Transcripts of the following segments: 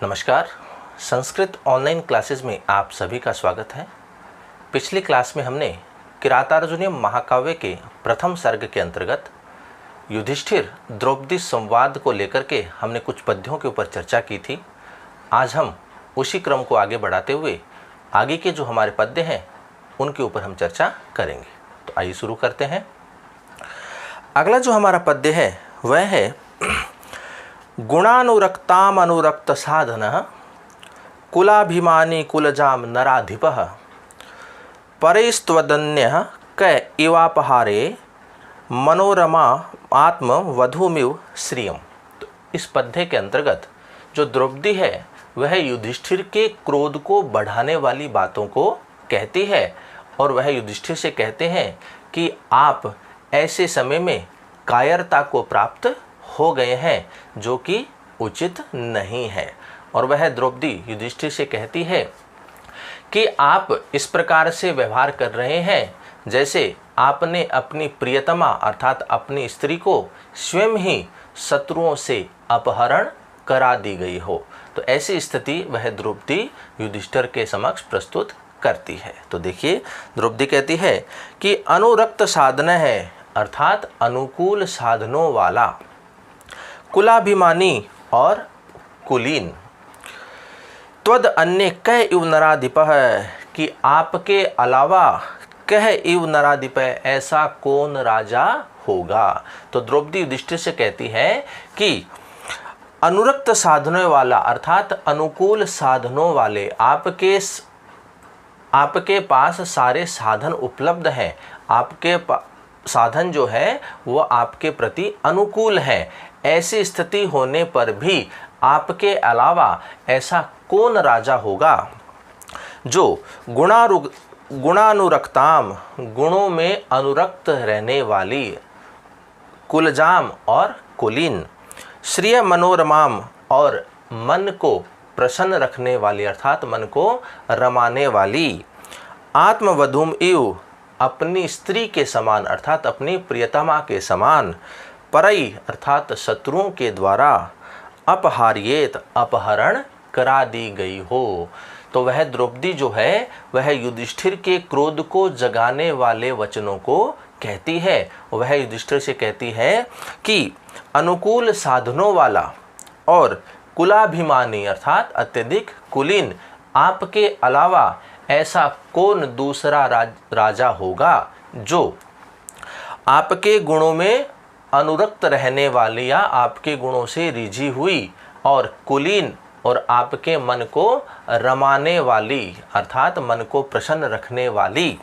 नमस्कार। Sanskrit online classes में आप सभी का स्वागत है। पिछली क्लास में हमने किरातार्जुनीय महाकाव्य के प्रथम सर्ग के अंतर्गत युधिष्ठिर द्रौपदी संवाद को लेकर के हमने कुछ पद्यों के ऊपर चर्चा की थी। आज हम उसी क्रम को आगे बढ़ाते हुए आगे के जो हमारे पद्य हैं उनके ऊपर हम चर्चा करेंगे। तो आइए शुरू करते हैं। अगला जो हमारा पद्य है वह है गुणानुरक्ताम अनुरक्त साधनः कुलाभिमानी कुलजाम नराधिपः परैस्त्वदन्यः क इवापहारे मनोरमा आत्म वधूमिव श्रियम। तो इस पद्य के अंतर्गत जो द्रौपदी है वह युधिष्ठिर के क्रोध को बढ़ाने वाली बातों को कहती है और वह युधिष्ठिर से कहते हैं कि आप ऐसे समय में कायरता को प्राप्त हो गए हैं जो कि उचित नहीं है। और वह द्रौपदी युधिष्ठिर से कहती है कि आप इस प्रकार से व्यवहार कर रहे हैं जैसे आपने अपनी प्रियतमा अर्थात अपनी स्त्री को स्वयं ही शत्रुओं से अपहरण करा दी गई हो। तो ऐसी स्थिति वह द्रौपदी युधिष्ठिर के समक्ष प्रस्तुत करती है। तो देखिए द्रौपदी कहती है कि अनुरक्त साधन है अर्थात अनुकूल साधनों वाला, कुलाभिमानी और कुलीन, त्वद अन्य कह इव नराधिपः कि आपके अलावा कह इव नराधिपः ऐसा कौन राजा होगा। तो द्रौपदी युधिष्ठिर से कहती है कि अनुरक्त साधनों वाला अर्थात अनुकूल साधनों वाले आपके पास सारे साधन उपलब्ध हैं, आपके साधन जो है वो आपके प्रति अनुकूल है। ऐसी स्थिति होने पर भी आपके अलावा ऐसा कौन राजा होगा जो गुणानुरक्ताम गुणों में अनुरक्त रहने वाली, कुलजाम और कुलीन, श्रिय मनोरमाम और मन को प्रसन्न रखने वाली अर्थात मन को रमाने वाली, आत्मवधूम इव अपनी स्त्री के समान अर्थात अपनी प्रियतमा के समान, परई अर्थात शत्रुओं के द्वारा, अपहार्येत अपहरण करा दी गई हो। तो वह द्रौपदी जो है वह युधिष्ठिर के क्रोध को जगाने वाले वचनों को कहती है। वह युधिष्ठिर से कहती है कि अनुकूल साधनों वाला और कुलाभिमानी अर्थात अत्यधिक कुलीन आपके अलावा ऐसा कौन दूसरा राजा होगा जो आपके गुणों में अनुरक्त रहने वाली या आपके गुणों से रिझी हुई और कुलीन और आपके मन को रमाने वाली अर्थात मन को प्रसन्न रखने वाली,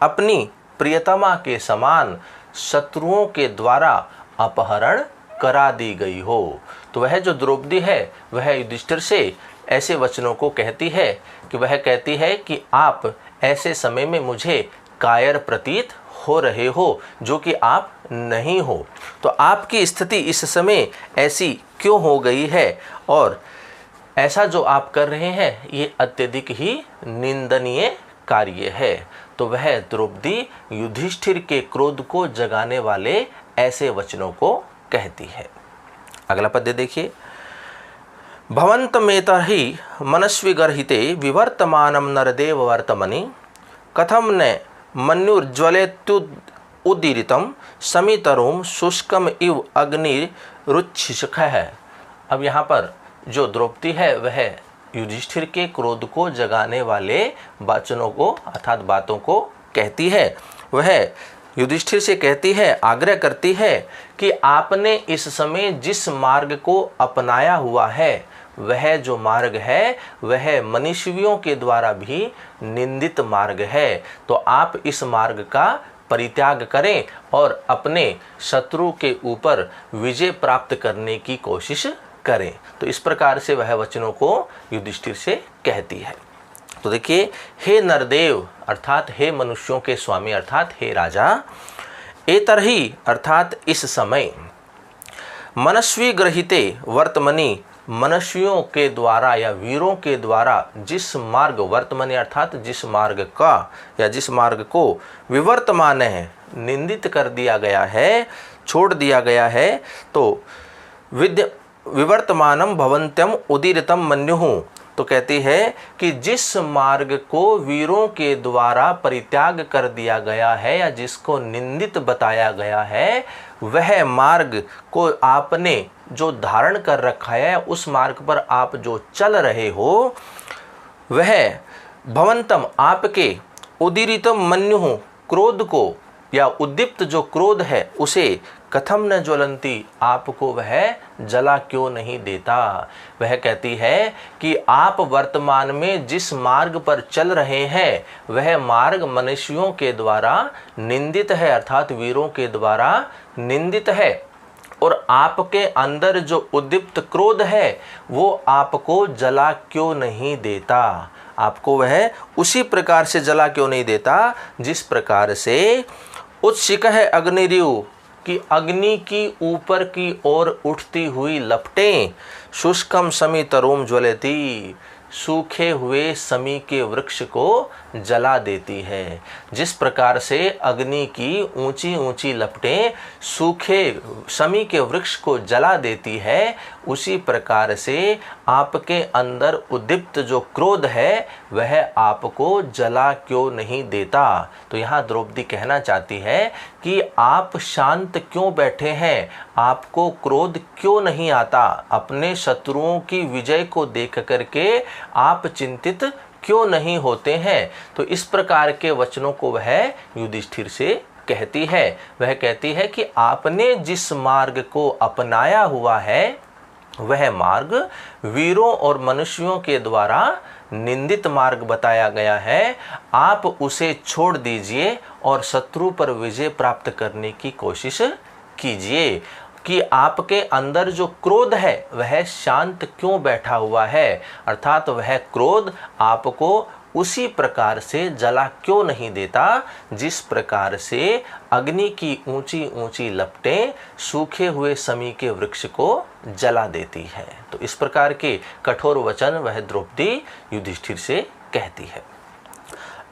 अपनी प्रियतमा के समान शत्रुओं के द्वारा अपहरण करा दी गई हो। तो वह जो द्रौपदी है वह युधिष्ठिर से ऐसे वचनों को कहती है कि वह कहती है कि आप ऐसे समय में मुझे कायर प्रतीत हो रहे हो जो कि आप नहीं हो। तो आपकी स्थिति इस समय ऐसी क्यों हो गई है और ऐसा जो आप कर रहे हैं ये अत्यधिक ही निंदनीय कार्य है। तो वह द्रौपदी युधिष्ठिर के क्रोध को जगाने वाले ऐसे वचनों को कहती है। अगला पद्य देखिए। भवन्तमेतर्हि मनस्वी गर्हिते विवर्तमानं नरदेव वर्तमनि कथम न मन्युर्ज्वलेत्युदीरितं समीतरुं शुष्कम इव अग्निरुच्छिषकः है। अब यहाँ पर जो द्रौपदी है वह युधिष्ठिर के क्रोध को जगाने वाले वचनों को अर्थात बातों को कहती है। वह युधिष्ठिर से कहती है, आग्रह करती है कि आपने इस समय जिस मार्ग को अपनाया हुआ है वह जो मार्ग है वह मनुष्यों के द्वारा भी निंदित मार्ग है। तो आप इस मार्ग का परित्याग करें और अपने शत्रु के ऊपर विजय प्राप्त करने की कोशिश करें। तो इस प्रकार से वह वचनों को युधिष्ठिर से कहती है। तो देखिए, हे नरदेव अर्थात हे मनुष्यों के स्वामी अर्थात हे राजा, एतर्हि अर्थात इस समय, मनस्वी ग्रहिते वर्तमनि मनुष्यों के द्वारा या वीरों के द्वारा जिस मार्ग वर्तमान अर्थात जिस मार्ग का या जिस मार्ग को विवर्तमान है निंदित कर दिया गया है, छोड़ दिया गया है, तो विवर्तमानम भवन्त्यम उदीरितम मन्युः। तो कहती है कि जिस मार्ग को वीरों के द्वारा परित्याग कर दिया गया है या जिसको निंदित बताया गया है, वह मार्ग को आपने जो धारण कर रखा है, उस मार्ग पर आप जो चल रहे हो, वह भवंतम आपके उदीरितम मन्युः क्रोध को या उद्दीप्त जो क्रोध है उसे कथम न ज्वलंती आपको वह जला क्यों नहीं देता। वह कहती है कि आप वर्तमान में जिस मार्ग पर चल रहे हैं वह मार्ग मनुष्यों के द्वारा निंदित है, अर्थात वीरों के द्वारा निंदित है, और आपके अंदर जो उद्दीप्त क्रोध है वो आपको जला क्यों नहीं देता, आपको वह उसी प्रकार से जला क्यों नहीं देता जिस प्रकार से उत्सिक है अग्निरियु कि अग्नि की ऊपर की ओर उठती हुई लपटें शुष्कम समी तरुम ज्वलती, सूखे हुए समी के वृक्ष को जला देती है। जिस प्रकार से अग्नि की ऊंची ऊंची लपटें सूखे समी के वृक्ष को जला देती है, उसी प्रकार से आपके अंदर उद्दीप्त जो क्रोध है वह आपको जला क्यों नहीं देता। तो यहाँ द्रौपदी कहना चाहती है कि आप शांत क्यों बैठे हैं, आपको क्रोध क्यों नहीं आता, अपने शत्रुओं की विजय को देख करके आप चिंतित क्यों नहीं होते हैं। तो इस प्रकार के वचनों को वह युधिष्ठिर से कहती है। वह कहती है कि आपने जिस मार्ग को अपनाया हुआ है वह मार्ग वीरों और मनुष्यों के द्वारा निंदित मार्ग बताया गया है, आप उसे छोड़ दीजिए और शत्रु पर विजय प्राप्त करने की कोशिश कीजिए। कि आपके अंदर जो क्रोध है वह शांत क्यों बैठा हुआ है, अर्थात वह क्रोध आपको उसी प्रकार से जला क्यों नहीं देता जिस प्रकार से अग्नि की ऊंची ऊंची लपटें सूखे हुए समी के वृक्ष को जला देती है। तो इस प्रकार के कठोर वचन वह द्रौपदी युधिष्ठिर से कहती है।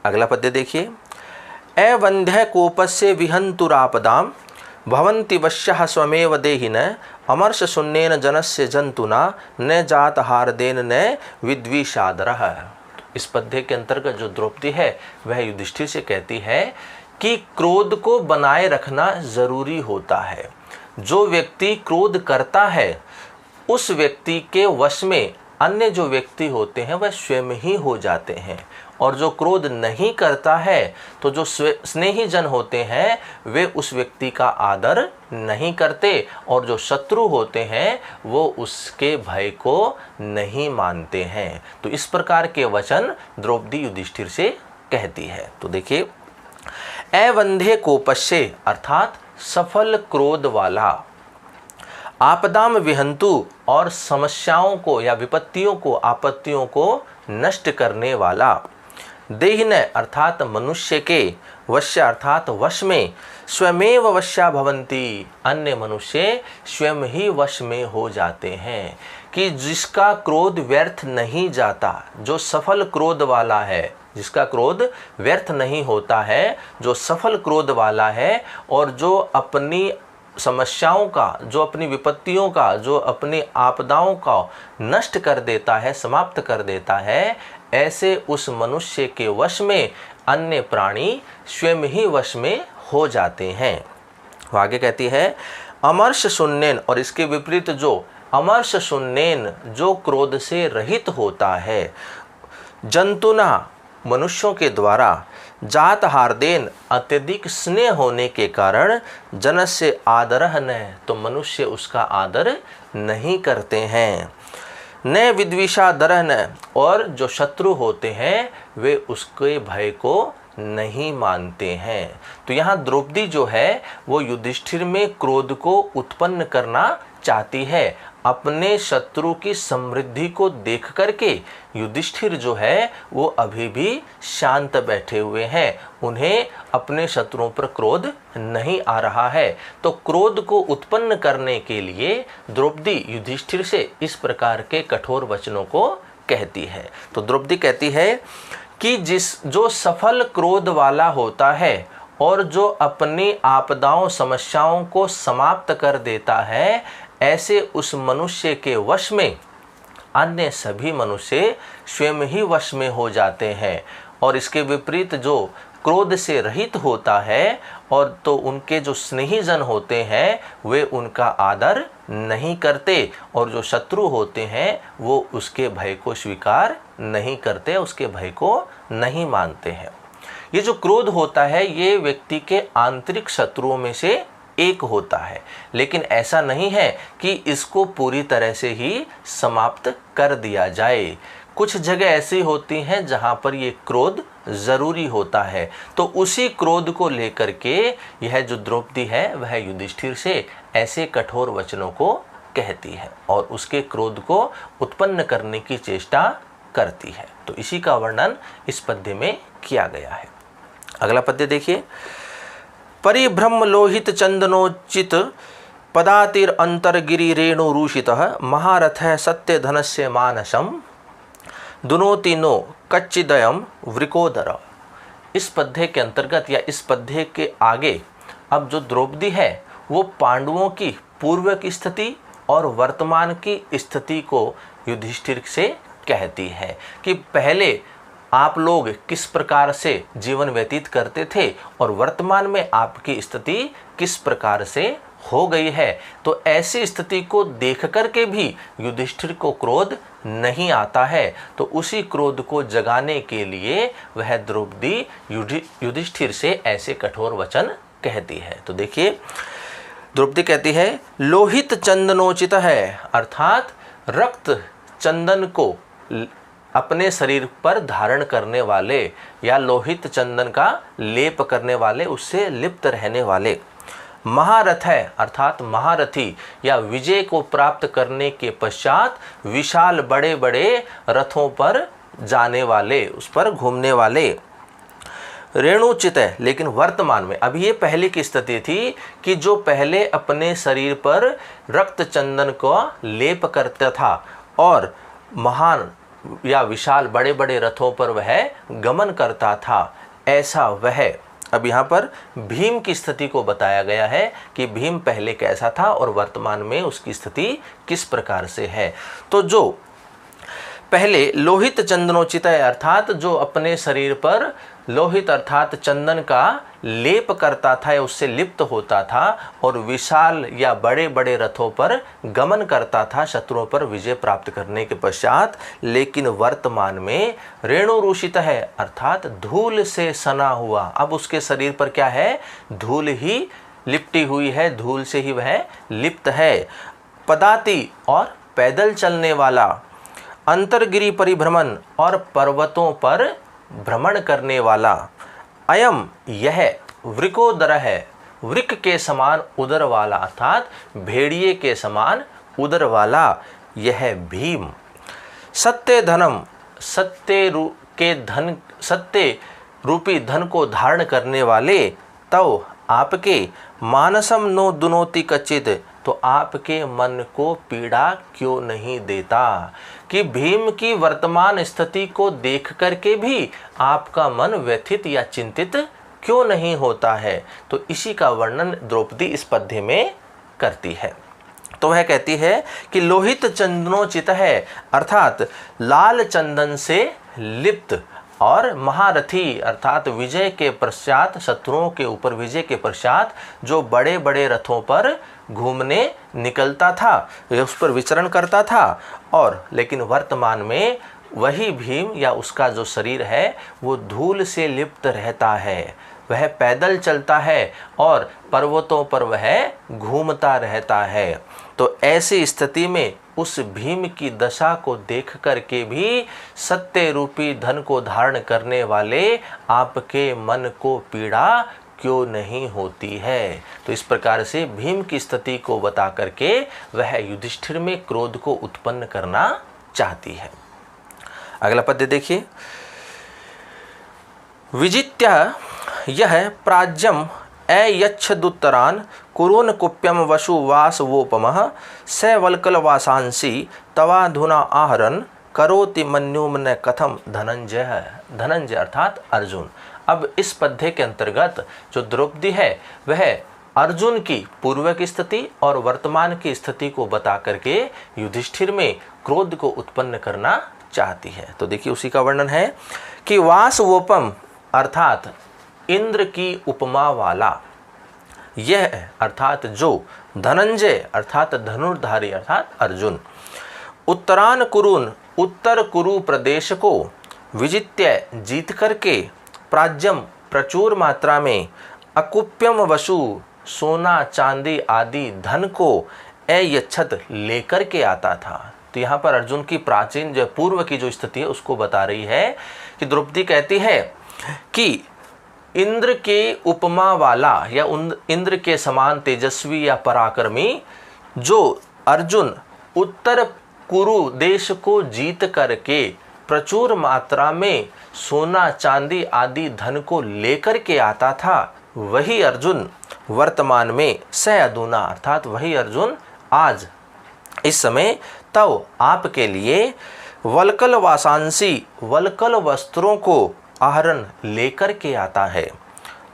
अगला पद्य देखिए। अवंध्य कोपस्य विहंतुरापदाम भवन्ति वश्यः स्वमेव देहिन अमर्ष शून्येन जनस्य जंतुना न जात हार्देन न विद्विषादरः। इस पद्य के अंतर्गत जो द्रौपदी है वह युधिष्ठिर से कहती है कि क्रोध को बनाए रखना जरूरी होता है। जो व्यक्ति क्रोध करता है उस व्यक्ति के वश में अन्य जो व्यक्ति होते हैं वह स्वयं ही हो जाते हैं, और जो क्रोध नहीं करता है तो जो स्नेही जन होते हैं वे उस व्यक्ति का आदर नहीं करते, और जो शत्रु होते हैं वो उसके भय को नहीं मानते हैं। तो इस प्रकार के वचन द्रौपदी युधिष्ठिर से कहती है। तो देखिए, अवंध्य कोपस्य अर्थात सफल क्रोध वाला, आपदाम विहंतु और समस्याओं को या विपत्तियों को आपत्तियों को नष्ट करने वाला, देहिन अर्थात मनुष्य के, वश्य अर्थात वश में, स्वमेव वश्या भवन्ति अन्य मनुष्य स्वयं ही वश में हो जाते हैं। कि जिसका क्रोध व्यर्थ नहीं जाता, जो सफल क्रोध वाला है, जिसका क्रोध व्यर्थ नहीं होता है, जो सफल क्रोध वाला है और जो अपनी समस्याओं का, जो अपनी विपत्तियों का, जो अपनी आपदाओं का नष्ट कर देता है, समाप्त कर देता है, ऐसे उस मनुष्य के वश में अन्य प्राणी स्वयं ही वश में हो जाते हैं। आगे कहती है अमर्ष शून्येन, और इसके विपरीत जो अमर्ष शून्येन जो क्रोध से रहित होता है, जंतुना मनुष्यों के द्वारा, जात हार्देन अत्यधिक स्नेह होने के कारण, जनस्य आदरः न तो मनुष्य उसका आदर नहीं करते हैं, न विद्विषादरः न और जो शत्रु होते हैं वे उसके भय को नहीं मानते हैं। तो यहाँ द्रौपदी जो है वो युधिष्ठिर में क्रोध को उत्पन्न करना चाहती है। अपने शत्रु की समृद्धि को देख करके युधिष्ठिर जो है वो अभी भी शांत बैठे हुए हैं, उन्हें अपने शत्रुओं पर क्रोध नहीं आ रहा है। तो क्रोध को उत्पन्न करने के लिए द्रौपदी युधिष्ठिर से इस प्रकार के कठोर वचनों को कहती है। तो द्रौपदी कहती है कि जो सफल क्रोध वाला होता है और जो अपनी आपदाओं समस्याओं को समाप्त कर देता है, ऐसे उस मनुष्य के वश में अन्य सभी मनुष्य स्वयं ही वश में हो जाते हैं। और इसके विपरीत जो क्रोध से रहित होता है और तो उनके जो स्नेही जन होते हैं वे उनका आदर नहीं करते, और जो शत्रु होते हैं वो उसके भय को स्वीकार नहीं करते, उसके भय को नहीं मानते हैं। ये जो क्रोध होता है ये व्यक्ति के आंतरिक शत्रुओं में से एक होता है, लेकिन ऐसा नहीं है कि इसको पूरी तरह से ही समाप्त कर दिया जाए। कुछ जगह ऐसी होती हैं जहां पर ये क्रोध जरूरी होता है, तो उसी क्रोध को लेकर के यह जो द्रौपदी है वह युधिष्ठिर से ऐसे कठोर वचनों को कहती है और उसके क्रोध को उत्पन्न करने की चेष्टा करती है। तो इसी का वर्णन इस पद्य में किया गया है। अगला पद्य देखिए। परिभ्रम लोहित चंदनोचित पदातिर अंतरगिरि रेणु रूषितः महारथः सत्य धनस्य मानसम दुनोति नो कच्चिदयम वृकोदर। इस पद्य के अंतर्गत या इस पद्य के आगे अब जो द्रौपदी है वो पांडवों की पूर्व की स्थिति और वर्तमान की स्थिति को युधिष्ठिर से कहती है कि पहले आप लोग किस प्रकार से जीवन व्यतीत करते थे और वर्तमान में आपकी स्थिति किस प्रकार से हो गई है। तो ऐसी स्थिति को देख करके भी युधिष्ठिर को क्रोध नहीं आता है, तो उसी क्रोध को जगाने के लिए वह द्रौपदी युधिष्ठिर से ऐसे कठोर वचन कहती है। तो देखिए द्रौपदी कहती है लोहित चंदनोचित है, अर्थात रक्त चंदन को अपने शरीर पर धारण करने वाले या लोहित चंदन का लेप करने वाले, उससे लिप्त रहने वाले, महारथ है अर्थात महारथी या विजय को प्राप्त करने के पश्चात विशाल बड़े बड़े रथों पर जाने वाले, उस पर घूमने वाले, रेणुचित है। लेकिन वर्तमान में अभी ये पहले की स्थिति थी कि जो पहले अपने शरीर पर रक्त चंदन को लेप करता था और महान या विशाल बड़े बड़े रथों पर वह गमन करता था, ऐसा वह अब यहाँ पर भीम की स्थिति को बताया गया है कि भीम पहले कैसा था और वर्तमान में उसकी स्थिति किस प्रकार से है। तो जो पहले लोहित चंदनोचित है अर्थात जो अपने शरीर पर लोहित अर्थात चंदन का लेप करता था या उससे लिप्त होता था और विशाल या बड़े बड़े रथों पर गमन करता था शत्रुओं पर विजय प्राप्त करने के पश्चात, लेकिन वर्तमान में रेणु रूषित है अर्थात धूल से सना हुआ, अब उसके शरीर पर क्या है, धूल ही लिपटी हुई है, धूल से ही वह लिप्त है। पदाति और पैदल चलने वाला, अंतरगिरि परिभ्रमण और पर्वतों पर भ्रमण करने वाला, अयम यह वृकोदर है, वृक के समान उदर वाला अर्थात भेड़िए के समान उदर वाला यह भीम। सत्य धनम, सत्य रूपी धन को धारण करने वाले, तो आपके मानसम नो दुनोति कचित, तो आपके मन को पीड़ा क्यों नहीं देता कि भीम की वर्तमान स्थिति को देख करके भी आपका मन व्यथित या चिंतित क्यों नहीं होता है। तो इसी का वर्णन द्रौपदी इस पद्य में करती है। तो वह कहती है कि लोहित चंदनोचित है अर्थात लाल चंदन से लिप्त और महारथी अर्थात विजय के पश्चात शत्रुओं के ऊपर विजय के पश्चात जो बड़े बड़े रथों पर घूमने निकलता था, उस पर विचरण करता था, और लेकिन वर्तमान में वही भीम या उसका जो शरीर है वो धूल से लिप्त रहता है, वह पैदल चलता है और पर्वतों पर वह घूमता रहता है। तो ऐसी स्थिति में उस भीम की दशा को देख करके भी सत्य रूपी धन को धारण करने वाले आपके मन को पीड़ा क्यों नहीं होती है। तो इस प्रकार से भीम की स्थिति को बता करके वह युधिष्ठिर में क्रोध को उत्पन्न करना चाहती है। अगला पद्य देखिए। विजित्य यह प्राज्यम अयच्छदुत्तरान् कुरुन कुप्यम वसुवासवोपमः स वल्कलवासांसि तवाधुना आहरन् करोति मन्युम्न कथम धनंजय। धनंजय अर्थात अर्जुन। अब इस पद्य के अंतर्गत जो द्रौपदी है वह अर्जुन की पूर्व की स्थिति और वर्तमान की स्थिति को बता करके युधिष्ठिर में क्रोध को उत्पन्न करना चाहती है। तो देखिए उसी का वर्णन है कि वासवोपम अर्थात इंद्र की उपमा वाला यह अर्थात जो धनंजय अर्थात धनुर्धारी अर्थात अर्जुन उत्तरान कुरुन उत्तर कुरु प्रदेश को विजित्य जीत करके प्राज्यम प्रचुर मात्रा में अकुप्यम वसु सोना चांदी आदि धन को अयच्छत लेकर के आता था। तो यहाँ पर अर्जुन की प्राचीन जो पूर्व की जो स्थिति है उसको बता रही है कि द्रौपदी कहती है कि इंद्र के उपमा वाला या इंद्र के समान तेजस्वी या पराक्रमी जो अर्जुन उत्तर कुरु देश को जीत करके प्रचुर मात्रा में सोना चांदी आदि धन को लेकर के आता था, वही अर्जुन वर्तमान में स अधुना अर्थात वही अर्जुन आज इस समय तब आपके लिए वल्कल वासांसी वल्कल वस्त्रों को आहरण लेकर के आता है।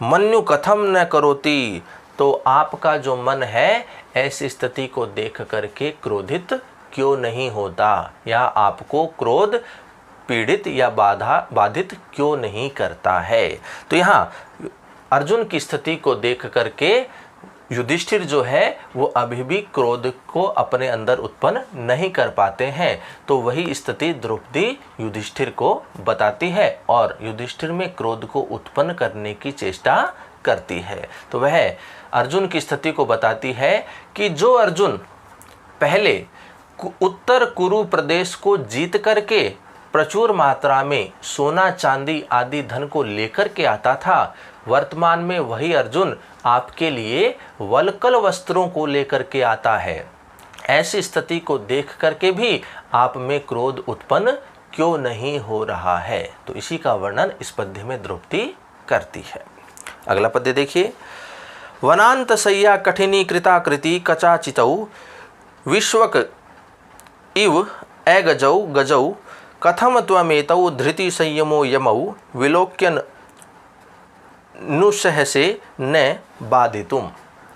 मन्यु कथम न करोति, तो आपका जो मन है ऐसी स्थिति को देख करके क्रोधित क्यों नहीं होता, या आपको क्रोध पीड़ित या बाधित क्यों नहीं करता है। तो यहाँ अर्जुन की स्थिति को देख करके युधिष्ठिर जो है वो अभी भी क्रोध को अपने अंदर उत्पन्न नहीं कर पाते हैं। तो वही स्थिति द्रौपदी युधिष्ठिर को बताती है और युधिष्ठिर में क्रोध को उत्पन्न करने की चेष्टा करती है। तो वह अर्जुन की स्थिति को बताती है कि जो अर्जुन पहले उत्तर कुरु प्रदेश को जीत करके प्रचुर मात्रा में सोना चांदी आदि धन को लेकर के आता था, वर्तमान में वही अर्जुन आपके लिए वल्कल वस्त्रों को लेकर के आता है। ऐसी स्थिति को देख करके भी आप में क्रोध उत्पन्न क्यों नहीं हो रहा है। तो इसी का वर्णन इस पद्य में द्रौपदी करती है। अगला पद्य देखिए। वनांत सय्या कठिनी कृताकृति कचाचितौ विश्वक इव अगजौ गजौ कथम त्वमेतौ धृति संयमो यमौ विलोक्यन नुसहसे न बाधितुम।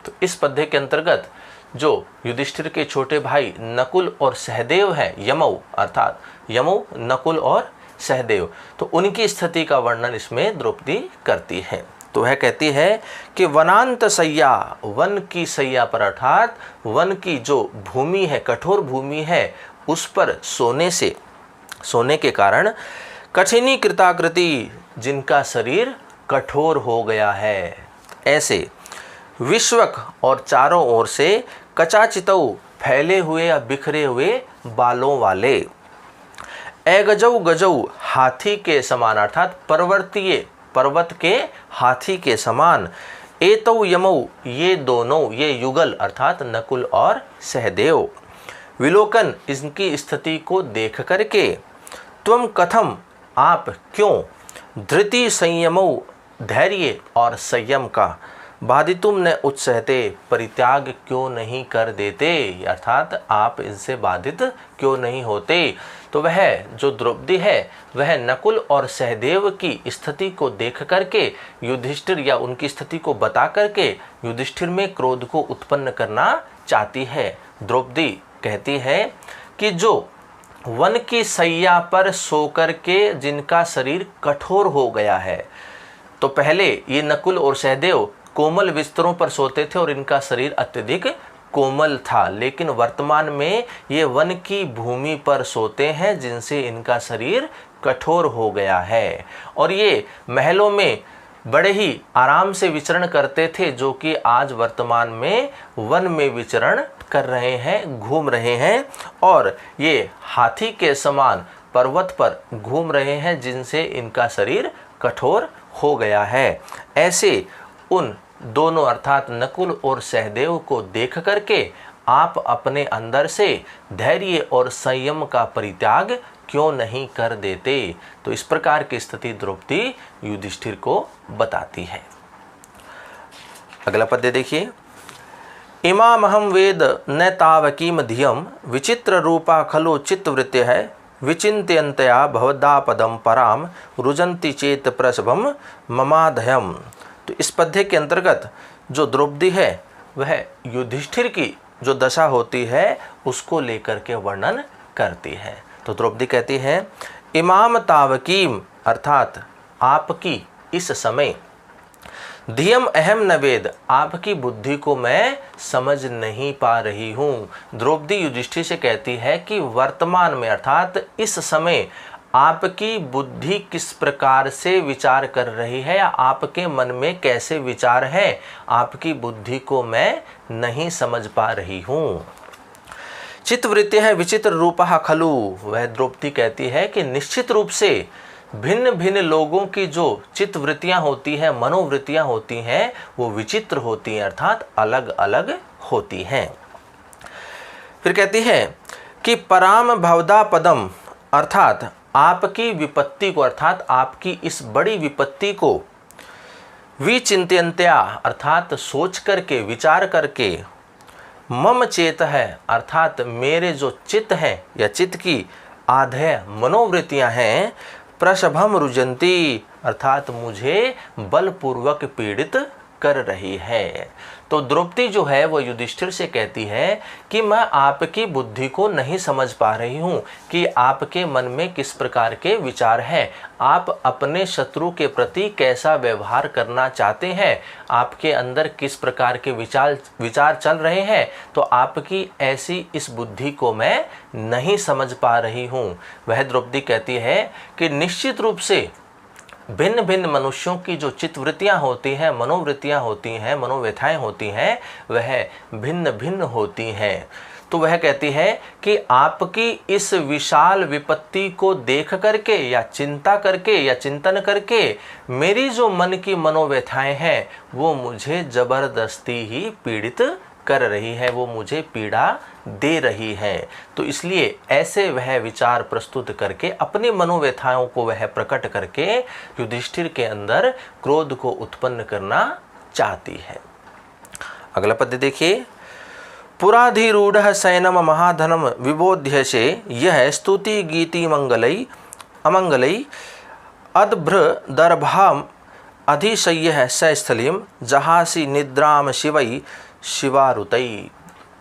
तो इस पद्य के अंतर्गत जो युधिष्ठिर के छोटे भाई नकुल और सहदेव हैं, यमौ अर्थात यमौ नकुल और सहदेव, तो उनकी स्थिति का वर्णन इसमें द्रौपदी करती है। तो वह कहती है कि वनांत सय्या, वन की सय्या पर अर्थात वन की जो भूमि है, कठोर भूमि है, उस पर सोने के कारण कठिनी कृताकृति, जिनका शरीर कठोर हो गया है, ऐसे विश्वक और चारों ओर से कचाचितौ फैले हुए या बिखरे हुए बालों वाले, अगजौ गजौ हाथी के समान अर्थात पर्वतीय पर्वत के हाथी के समान, एतौ यमौ ये दोनों ये युगल अर्थात नकुल और सहदेव, विलोकन इनकी स्थिति को देख करके, त्वम कथम आप क्यों, धृति संयमौ धैर्य और संयम का, बाधितुम न उत्सहते परित्याग क्यों नहीं कर देते, अर्थात आप इनसे बाधित क्यों नहीं होते। तो वह जो द्रौपदी है वह नकुल और सहदेव की स्थिति को देख करके युधिष्ठिर या उनकी स्थिति को बता करके युधिष्ठिर में क्रोध को उत्पन्न करना चाहती है। द्रौपदी कहती है कि जो वन की सैया पर सोकर के जिनका शरीर कठोर हो गया है, तो पहले ये नकुल और सहदेव कोमल बिस्तरों पर सोते थे और इनका शरीर अत्यधिक कोमल था, लेकिन वर्तमान में ये वन की भूमि पर सोते हैं जिनसे इनका शरीर कठोर हो गया है, और ये महलों में बड़े ही आराम से विचरण करते थे, जो कि आज वर्तमान में वन में विचरण कर रहे हैं, घूम रहे हैं, और ये हाथी के समान पर्वत पर घूम रहे हैं जिनसे इनका शरीर कठोर हो गया है। ऐसे उन दोनों अर्थात नकुल और सहदेव को देख करके आप अपने अंदर से धैर्य और संयम का परित्याग क्यों नहीं कर देते। तो इस प्रकार की स्थिति द्रौपदी युधिष्ठिर को बताती है। अगला पद्य देखिए। इमामहं वेद न तावकीम धियम विचित्र रूपा खलु चित्तवृत्ति है विचिन्त्यन्तया भवदापदम पराम रुजन्ति चेत प्रसभम ममाधयम। तो इस पद्य के अंतर्गत जो द्रौपदी है वह युधिष्ठिर की जो दशा होती है उसको लेकर के वर्णन करती है। तो द्रौपदी कहती है इमाम तावकीम अर्थात आपकी इस समय, धियम अहम नवेद आपकी बुद्धि को मैं समझ नहीं पा रही हूँ। द्रौपदी युधिष्ठिर से कहती है कि वर्तमान में अर्थात इस समय आपकी बुद्धि किस प्रकार से विचार कर रही है या आपके मन में कैसे विचार है, आपकी बुद्धि को मैं नहीं समझ पा रही हूँ। चित्तवृत्ति है विचित्र रूपः खलु, वह द्रौपदी कहती है कि निश्चित रूप से भिन्न भिन्न लोगों की जो चित्तवृत्तियाँ होती हैं, मनोवृत्तियाँ होती हैं, वो विचित्र होती हैं अर्थात अलग अलग होती हैं। फिर कहती है कि पराम भवदा पदम अर्थात आपकी विपत्ति को अर्थात आपकी इस बड़ी विपत्ति को विचिंत्यंत्या अर्थात सोच करके विचार करके, मम चेत है अर्थात मेरे जो चित्त हैं या चित्त की आधे मनोवृत्तियां हैं, प्रसभम रुजंती अर्थात मुझे बलपूर्वक पीड़ित कर रही है। तो द्रौपदी जो है वो युधिष्ठिर से कहती है कि मैं आपकी बुद्धि को नहीं समझ पा रही हूँ कि आपके मन में किस प्रकार के विचार हैं, आप अपने शत्रु के प्रति कैसा व्यवहार करना चाहते हैं, आपके अंदर किस प्रकार के विचार चल रहे हैं। तो आपकी ऐसी इस बुद्धि को मैं नहीं समझ पा रही हूँ। वह द्रौपदी कहती है कि निश्चित रूप से भिन्न भिन्न मनुष्यों की जो चित्तवृत्तियाँ होती हैं, मनोवृत्तियाँ होती हैं, मनोव्यथाएं होती हैं, वह भिन्न भिन्न होती हैं। तो वह कहती है कि आपकी इस विशाल विपत्ति को देख करके या चिंता करके या चिंतन करके मेरी जो मन की मनोव्यथाएं हैं वो मुझे जबरदस्ती ही पीड़ित कर रही है, वो मुझे पीड़ा दे रही है। तो इसलिए ऐसे वह विचार प्रस्तुत करके अपनी मनोव्यथाओं को वह प्रकट करके युधिष्ठिर के अंदर क्रोध को उत्पन्न करना चाहती है। अगला पद्य देखिए, पुराधिरूढ़ सैनम महाधनम विबोध्य से यह स्तुति गीति मंगलई अमंगलई अद्भ्र दर्भाम अधिशय्य सस्थलीम जहासी निद्राम शिवई शिवारुतई।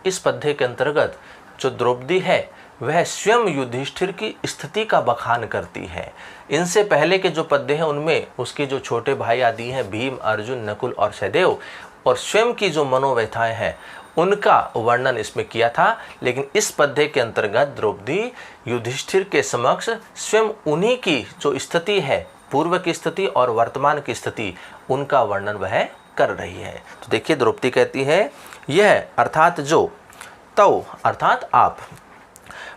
इस पद्य के अंतर्गत जो द्रौपदी है वह स्वयं युधिष्ठिर की स्थिति का बखान करती है। इनसे पहले के जो पद्य हैं उनमें उसके जो छोटे भाई आदि हैं भीम, अर्जुन, नकुल और सहदेव, और स्वयं की जो मनोव्यथाएं हैं उनका वर्णन इसमें किया था। लेकिन इस पद्य के अंतर्गत द्रौपदी युधिष्ठिर के समक्ष स्वयं उन्हीं की जो स्थिति है, पूर्व की स्थिति और वर्तमान की स्थिति, उनका वर्णन वह कर रही है। तो देखिए द्रौपदी कहती है यह अर्थात जो, तौ अर्थात आप,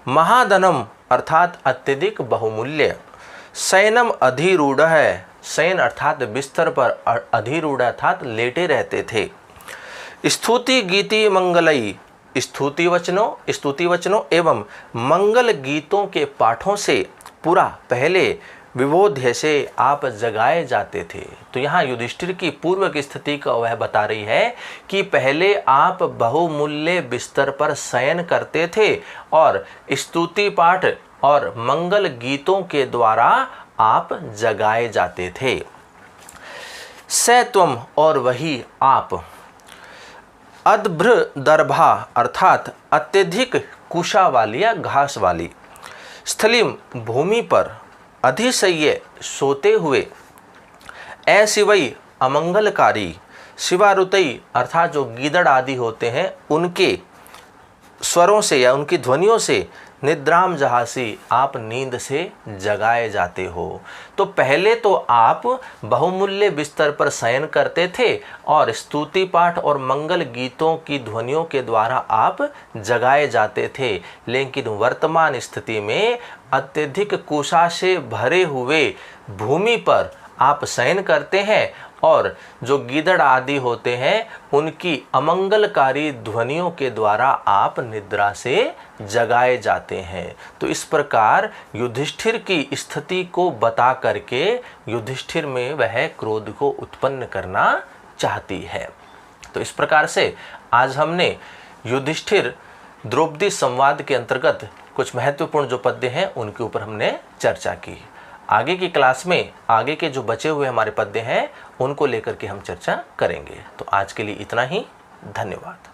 महाधनम अर्थात अत्यधिक बहुमूल्य, शयनम अधिरूढ़ है, शयन अर्थात बिस्तर पर अधिरूढ़ अर्थात लेटे रहते थे, स्तुति गीति मंगलई स्तुति वचनों एवं मंगल गीतों के पाठों से पूरा पहले विबोध्य से आप जगाए जाते थे। तो यहाँ युधिष्ठिर की पूर्व की स्थिति का वह बता रही है कि पहले आप बहुमूल्य बिस्तर पर शयन करते थे और स्तुति पाठ और मंगल गीतों के द्वारा आप जगाए जाते थे। सत्वम और वही आप, अद्भ्र दर्भा अर्थात अत्यधिक कुशा वाली या घास वाली, स्थलीम भूमि पर, अधिशय्य सोते हुए, अशिवई अमंगलकारी, शिवारुतई अर्थात जो गीदड़ आदि होते हैं उनके स्वरों से या उनकी ध्वनियों से, निद्राम जहासी आप नींद से जगाए जाते हो। तो पहले तो आप बहुमूल्य बिस्तर पर शयन करते थे और स्तुति पाठ और मंगल गीतों की ध्वनियों के द्वारा आप जगाए जाते थे, लेकिन वर्तमान स्थिति में अत्यधिक कुशा से भरे हुए भूमि पर आप शयन करते हैं और जो गीदड़ आदि होते हैं उनकी अमंगलकारी ध्वनियों के द्वारा आप निद्रा से जगाए जाते हैं। तो इस प्रकार युधिष्ठिर की स्थिति को बता करके युधिष्ठिर में वह क्रोध को उत्पन्न करना चाहती है। तो इस प्रकार से आज हमने युधिष्ठिर द्रौपदी संवाद के अंतर्गत कुछ महत्वपूर्ण जो पद्य हैं उनके ऊपर हमने चर्चा की। आगे की क्लास में आगे के जो बचे हुए हमारे पद्य हैं उनको लेकर के हम चर्चा करेंगे। तो आज के लिए इतना ही। धन्यवाद।